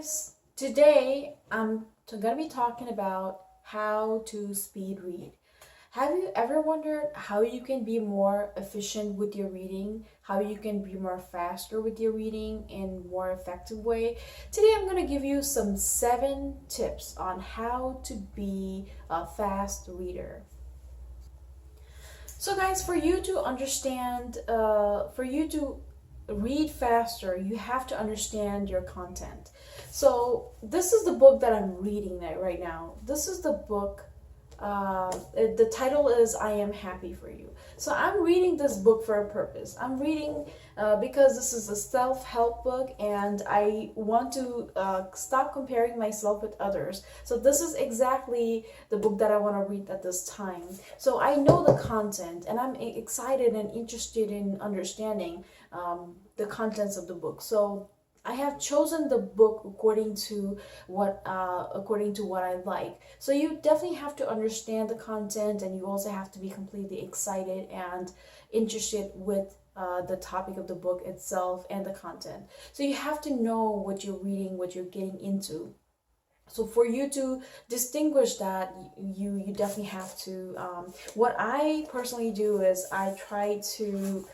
guys, today I'm gonna be talking about how to speed read. Have you ever wondered how you can be more efficient with your reading, how you can be more faster with your reading in more effective way? Today I'm gonna give you some 7 tips on how to be a fast reader. So, guys, for you to understand, for you to read faster, you have to understand your content. So, this is the book that I'm reading right now. This is the book. The title is I Am Happy for You. So I'm reading this book for a purpose. I'm reading because this is a self-help book and I want to stop comparing myself with others. So this is exactly the book that I want to read at this time. So I know the content and I'm excited and interested in understanding the contents of the book. So I have chosen the book according to what I like. So you definitely have to understand the content, and you also have to be completely excited and interested with the topic of the book itself and the content. So you have to know what you're reading, what you're getting into. So for you to distinguish that, you definitely have to. What I personally do is I try to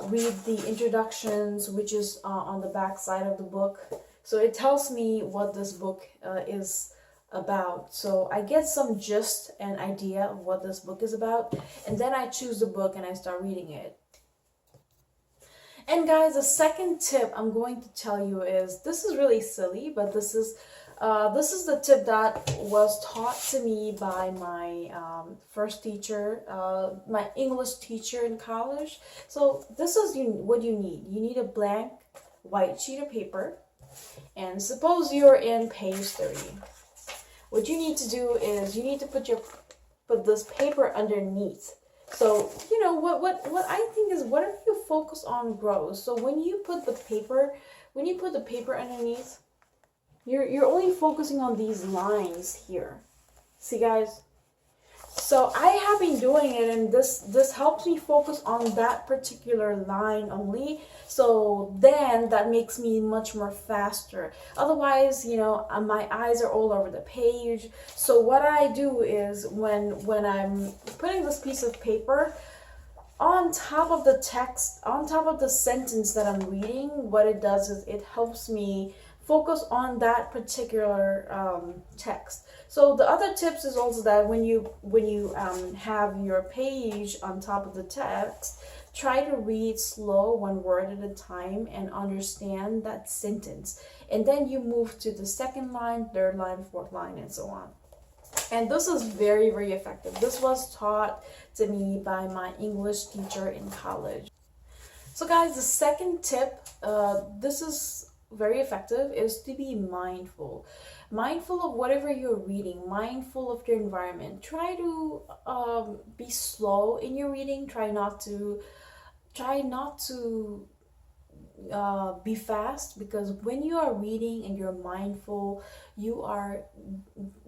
read the introductions, which is on the back side of the book. So it tells me what this book is about. So I get some gist and idea of what this book is about, and then I choose the book and I start reading it. And guys, the second tip I'm going to tell you is, this is really silly, but this is the tip that was taught to me by my first teacher, my English teacher in college. So this is what you need. You need a blank white sheet of paper, and suppose you're in page 30. What you need to do is you need to put this paper underneath. So what I think is, whatever you focus on grows. So when you put the paper underneath, you're only focusing on these lines here. See, guys? So I have been doing it, and this helps me focus on that particular line only. So then that makes me much more faster. Otherwise, my eyes are all over the page. So what I do is, when I'm putting this piece of paper on top of the text, on top of the sentence that I'm reading, what it does is it helps me focus on that particular text. So the other tips is also that when you have your page on top of the text, try to read slow, one word at a time, and understand that sentence. And then you move to the second line, third line, fourth line, and so on. And this is very, very effective. This was taught to me by my English teacher in college. So guys, the second tip, this is very effective, is to be mindful. Mindful of whatever you're reading, mindful of your environment. Try to be slow in your reading. Try not to be fast, because when you are reading and you're mindful, you are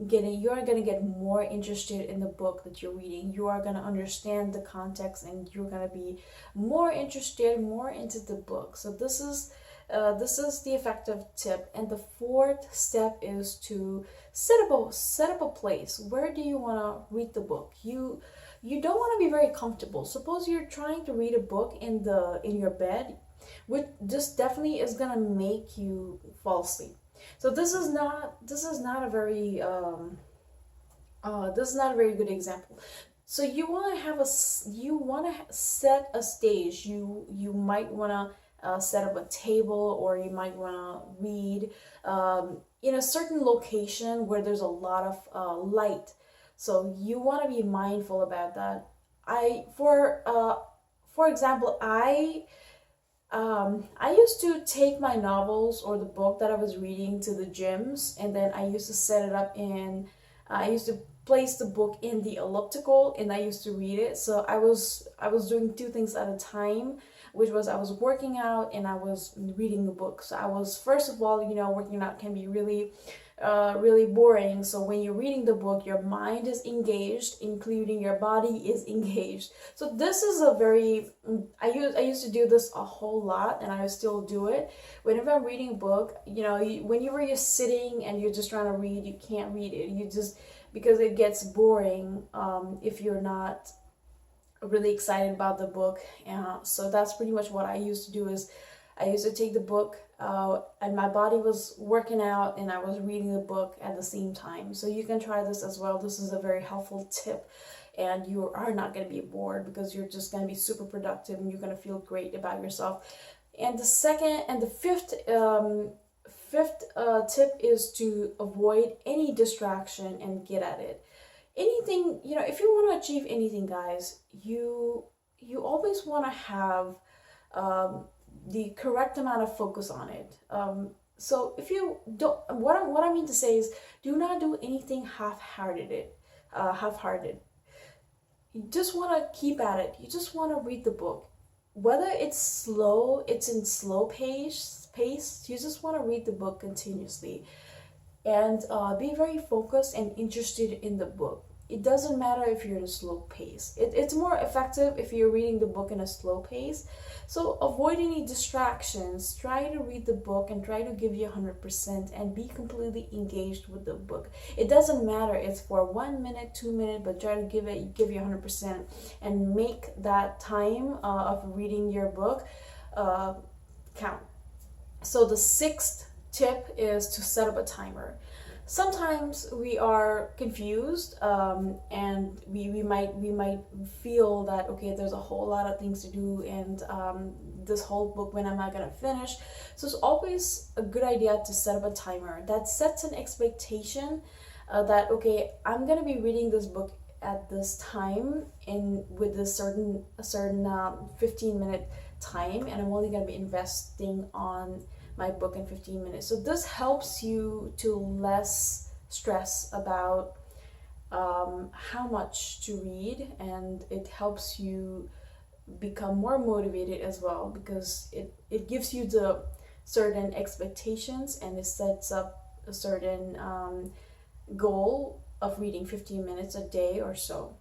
going to get more interested in the book that you're reading. You are going to understand the context, and you're going to be more interested, more into the book. So this is the effective tip. And the fourth step is to set up a place. Where do you want to read the book? You don't want to be very comfortable. Suppose you're trying to read a book in your bed, which this definitely is gonna make you fall asleep. So this is not a very good example. So you want to set a stage. You might want to set up a table, or you might want to read in a certain location where there's a lot of light. So you want to be mindful about that. For example, I used to take my novels or the book that I was reading to the gyms, and then I used to set it up I used to place the book in the elliptical, and I used to read it. So I was doing 2 things at a time. which was I was working out and I was reading a book. So I was, first of all, working out can be really boring. So when you're reading the book, your mind is engaged, including your body is engaged. So this is a very, I used to do this a whole lot, and I still do it. Whenever I'm reading a book, whenever you're sitting and you're just trying to read, you can't read it. Because it gets boring if you're not really excited about the book. So that's pretty much what I used to do. Is I used to take the book and my body was working out and I was reading the book at the same time. So you can try this as well. This is a very helpful tip, and you are not going to be bored because you're just going to be super productive and you're going to feel great about yourself. And the second and the fifth tip is to avoid any distraction and get at it. Anything, if you want to achieve anything, guys, you always want to have the correct amount of focus on it. So if you don't, what I mean to say is, do not do anything half-hearted. You just want to keep at it. You just want to read the book, whether it's in slow pace. You just want to read the book continuously, and be very focused and interested in the book. It doesn't matter if you're in a slow pace. It's more effective if you're reading the book in a slow pace. So avoid any distractions. Try to read the book and try to give you 100% and be completely engaged with the book. It doesn't matter. It's for 1 minute, 2 minutes, but try to give you 100% and make that time of reading your book count. So the sixth tip is to set up a timer. Sometimes we are confused and we might feel that, okay, there's a whole lot of things to do, and this whole book, when am I going to finish? So it's always a good idea to set up a timer that sets an expectation that, okay, I'm going to be reading this book at this time with a certain 15-minute time, and I'm only going to be investing on my book in 15 minutes. So this helps you to less stress about how much to read, and it helps you become more motivated as well, because it gives you the certain expectations and it sets up a certain goal of reading 15 minutes a day or so.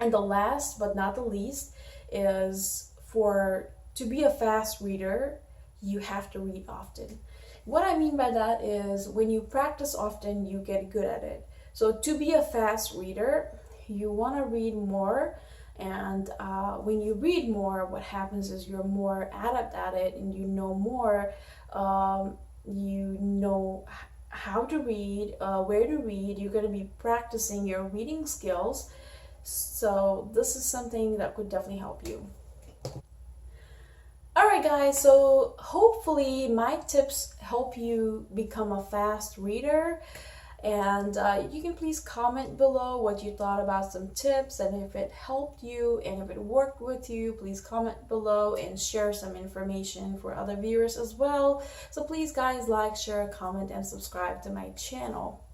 And the last but not the least is, to be a fast reader, you have to read often. What I mean by that is, when you practice often, you get good at it. So to be a fast reader, you want to read more, and when you read more, what happens is you're more adept at it, and you know more. You know how to read, where to read. You're going to be practicing your reading skills. So this is something that could definitely help you. Alright guys, so hopefully my tips help you become a fast reader, and you can please comment below what you thought about some tips, and if it helped you and if it worked with you, please comment below and share some information for other viewers as well. So please guys, like, share, comment, and subscribe to my channel.